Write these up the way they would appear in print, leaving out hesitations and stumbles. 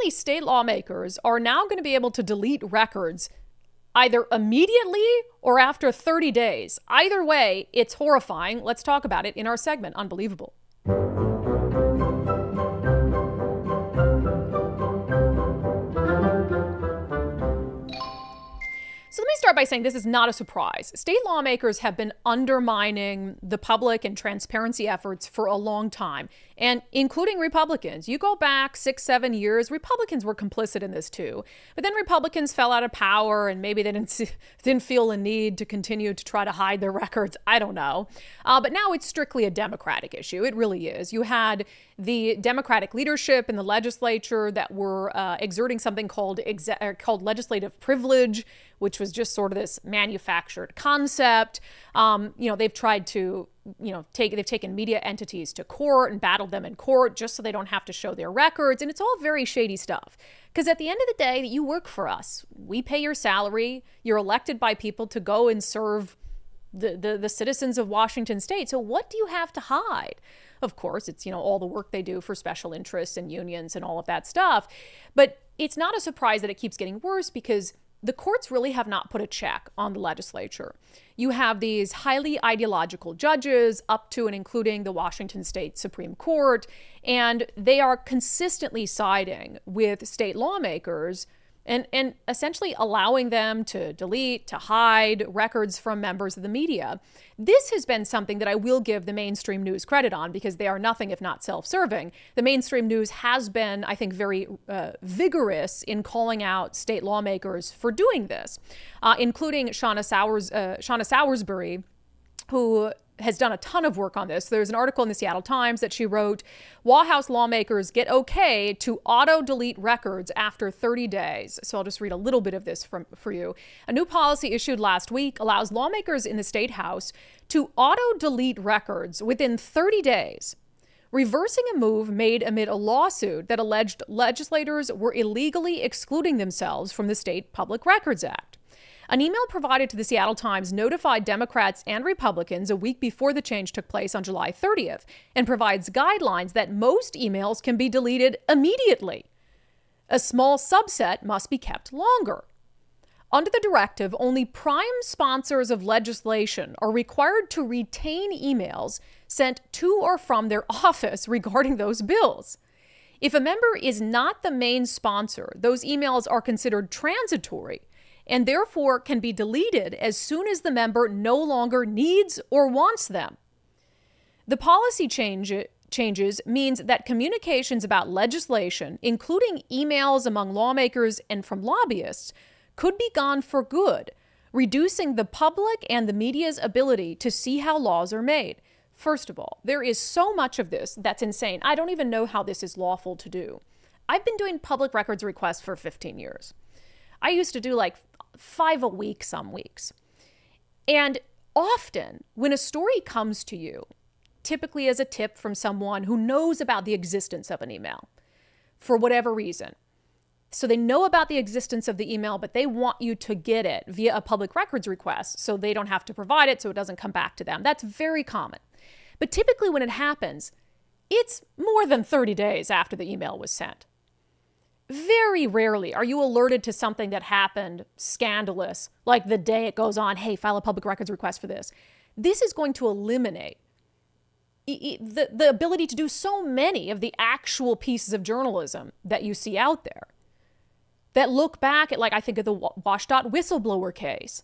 apparently state lawmakers are now going to be able to delete records either immediately or after 30 days. Either way, it's horrifying. Let's talk about it in our segment, Unbelievable. So let me start by saying this is not a surprise. State lawmakers have been undermining the public and transparency efforts for a long time, and including Republicans. You go back 6-7 years, Republicans were complicit in this too. But then Republicans fell out of power, and maybe they didn't feel a need to continue to try to hide their records. I don't know. But now it's strictly a Democratic issue. It really is. You had the Democratic leadership in the legislature that were exerting something called legislative privilege, which was just sort of this manufactured concept. They've tried to, they've taken media entities to court and battled them in court just so they don't have to show their records. And it's all very shady stuff. Because at the end of the day, you work for us. We pay your salary. You're elected by people to go and serve the citizens of Washington state. So what do you have to hide? Of course, it's, all the work they do for special interests and unions and all of that stuff. But it's not a surprise that it keeps getting worse because the courts really have not put a check on the legislature. You have these highly ideological judges up to and including the Washington State Supreme Court, and they are consistently siding with state lawmakers and essentially allowing them to delete, to hide records from members of the media. This has been something that I will give the mainstream news credit on because they are nothing if not self-serving. The mainstream news has been, I think, very vigorous in calling out state lawmakers for doing this, including Shauna Salisbury, who has done a ton of work on this. There's an article in the Seattle Times that she wrote, White House lawmakers get okay to auto-delete records after 30 days. So I'll just read a little bit of this for you. A new policy issued last week allows lawmakers in the state house to auto-delete records within 30 days, reversing a move made amid a lawsuit that alleged legislators were illegally excluding themselves from the State Public Records Act. An email provided to the Seattle Times notified Democrats and Republicans a week before the change took place on July 30th and provides guidelines that most emails can be deleted immediately. A small subset must be kept longer. Under the directive, only prime sponsors of legislation are required to retain emails sent to or from their office regarding those bills. If a member is not the main sponsor, those emails are considered transitory and therefore can be deleted as soon as the member no longer needs or wants them. The policy changes means that communications about legislation, including emails among lawmakers and from lobbyists, could be gone for good, reducing the public and the media's ability to see how laws are made. First of all, there is so much of this that's insane. I don't even know how this is lawful to do. I've been doing public records requests for 15 years. I used to do like 5 a week some weeks. And often when a story comes to you, typically as a tip from someone who knows about the existence of an email for whatever reason. So they know about the existence of the email, but they want you to get it via a public records request so they don't have to provide it so it doesn't come back to them. That's very common. But typically when it happens, it's more than 30 days after the email was sent. Very rarely are you alerted to something that happened scandalous, like the day it goes on, hey, file a public records request for this. This is going to eliminate the ability to do so many of the actual pieces of journalism that you see out there that look back at, like, I think of the WSDOT whistleblower case.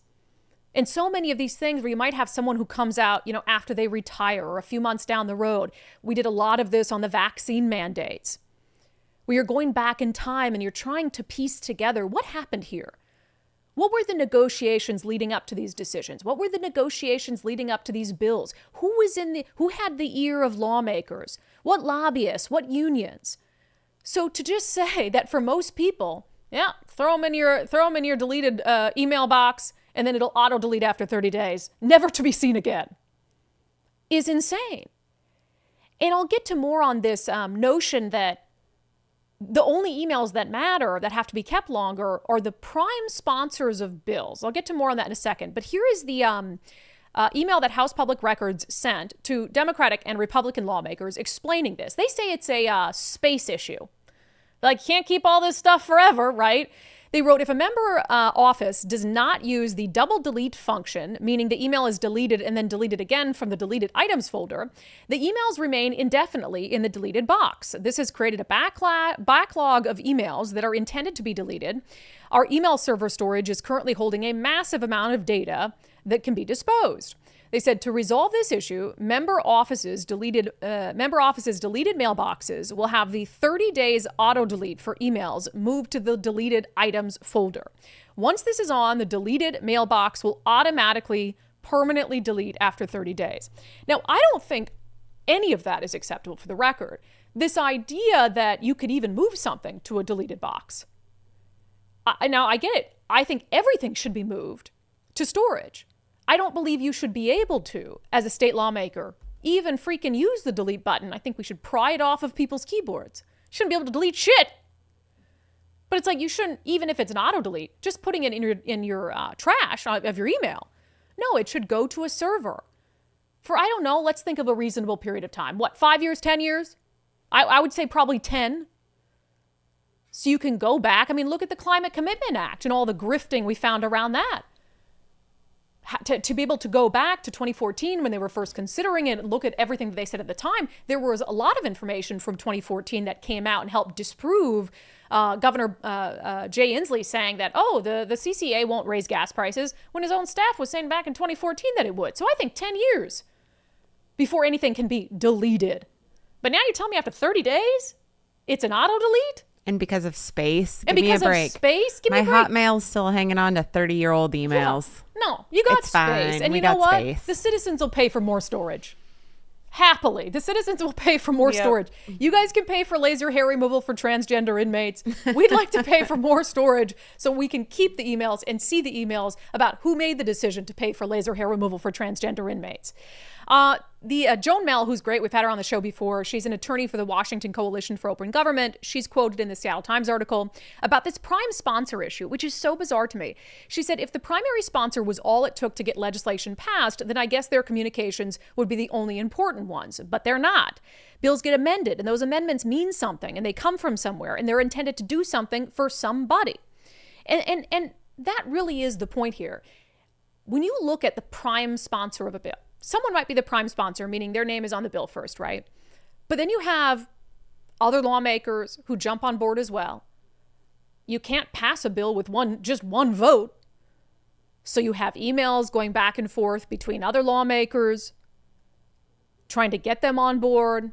And so many of these things where you might have someone who comes out, after they retire or a few months down the road. We did a lot of this on the vaccine mandates, where you're going back in time and you're trying to piece together what happened here. What were the negotiations leading up to these decisions? What were the negotiations leading up to these bills? Who had the ear of lawmakers? What lobbyists? What unions? So to just say that for most people, yeah, throw them in your deleted email box and then it'll auto delete after 30 days, never to be seen again, is insane. And I'll get to more on this notion that the only emails that matter, that have to be kept longer, are the prime sponsors of bills. I'll get to more on that in a second. But here is the email that House Public Records sent to Democratic and Republican lawmakers explaining this. They say it's a space issue. Like, can't keep all this stuff forever, right? They wrote, if a member office does not use the double delete function, meaning the email is deleted and then deleted again from the deleted items folder, the emails remain indefinitely in the deleted box. This has created a backlog of emails that are intended to be deleted. Our email server storage is currently holding a massive amount of data that can be disposed. They said to resolve this issue, member offices deleted mailboxes will have the 30 days auto delete for emails moved to the deleted items folder. Once this is on, the deleted mailbox will automatically permanently delete after 30 days. Now, I don't think any of that is acceptable for the record. This idea that you could even move something to a deleted box. Now, I get it. I think everything should be moved to storage. I don't believe you should be able to, as a state lawmaker, even freaking use the delete button. I think we should pry it off of people's keyboards. You shouldn't be able to delete shit. But it's like you shouldn't, even if it's an auto delete, just putting it in your trash of your email. No, it should go to a server for, I don't know, let's think of a reasonable period of time. What, 5 years, 10 years? I would say probably 10. So you can go back. I mean, look at the Climate Commitment Act and all the grifting we found around that. To be able to go back to 2014 when they were first considering it and look at everything that they said at the time, there was a lot of information from 2014 that came out and helped disprove Governor Jay Inslee saying that, oh, the CCA won't raise gas prices when his own staff was saying back in 2014 that it would. So I think 10 years before anything can be deleted. But now you're telling me after 30 days, it's an auto delete? And because of space, give me a break. And because of space, give me a break. My Hotmail's still hanging on to 30-year-old emails. Yeah. No, you got it's space. Fine. And we you know got what? Space. The citizens will pay for more storage. Happily. The citizens will pay for more storage. You guys can pay for laser hair removal for transgender inmates. We'd like to pay for more storage so we can keep the emails and see the emails about who made the decision to pay for laser hair removal for transgender inmates. Joan Mell, who's great, we've had her on the show before. She's an attorney for the Washington Coalition for Open Government. She's quoted in the Seattle Times article about this prime sponsor issue, which is so bizarre to me. She said, if the primary sponsor was all it took to get legislation passed, then I guess their communications would be the only important ones, but they're not. Bills get amended, and those amendments mean something, and they come from somewhere, and they're intended to do something for somebody. And that really is the point here. When you look at the prime sponsor of a bill, someone might be the prime sponsor, meaning their name is on the bill first, right? But then you have other lawmakers who jump on board as well. You can't pass a bill with just one vote. So you have emails going back and forth between other lawmakers, trying to get them on board,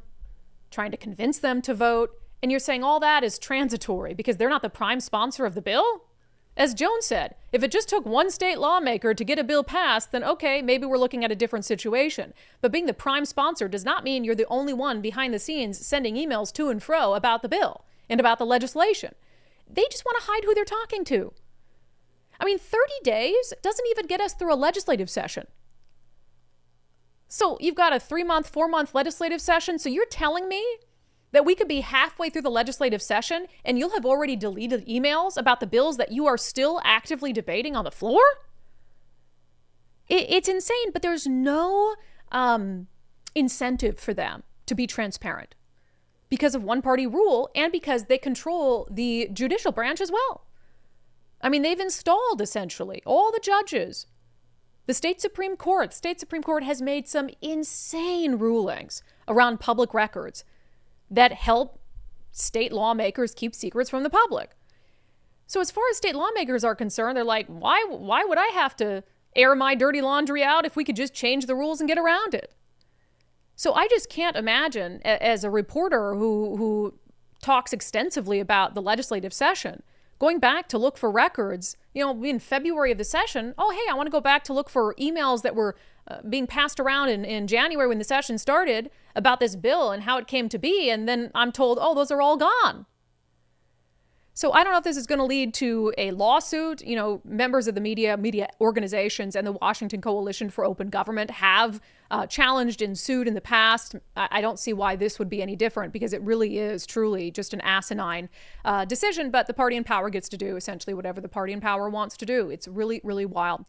trying to convince them to vote. And you're saying all that is transitory because they're not the prime sponsor of the bill? As Joan said, if it just took one state lawmaker to get a bill passed, then okay, maybe we're looking at a different situation. But being the prime sponsor does not mean you're the only one behind the scenes sending emails to and fro about the bill and about the legislation. They just want to hide who they're talking to. I mean, 30 days doesn't even get us through a legislative session. So you've got a 3-month, 4-month legislative session. So you're telling me that we could be halfway through the legislative session and you'll have already deleted emails about the bills that you are still actively debating on the floor? It's insane, but there's no incentive for them to be transparent because of one-party rule and because they control the judicial branch as well. I mean, they've installed essentially all the judges. The state Supreme Court has made some insane rulings around public records that help state lawmakers keep secrets from the public. So as far as state lawmakers are concerned, they're like, why would I have to air my dirty laundry out if we could just change the rules and get around it? So I just can't imagine, as a reporter who talks extensively about the legislative session, going back to look for records, in February of the session, oh, hey, I want to go back to look for emails that were being passed around in January when the session started about this bill and how it came to be. And then I'm told, oh, those are all gone. So I don't know if this is going to lead to a lawsuit. Members of the media organizations and the Washington Coalition for Open Government have challenged and sued in the past. I don't see why this would be any different because it really is truly just an asinine decision. But the party in power gets to do essentially whatever the party in power wants to do. It's really, really wild.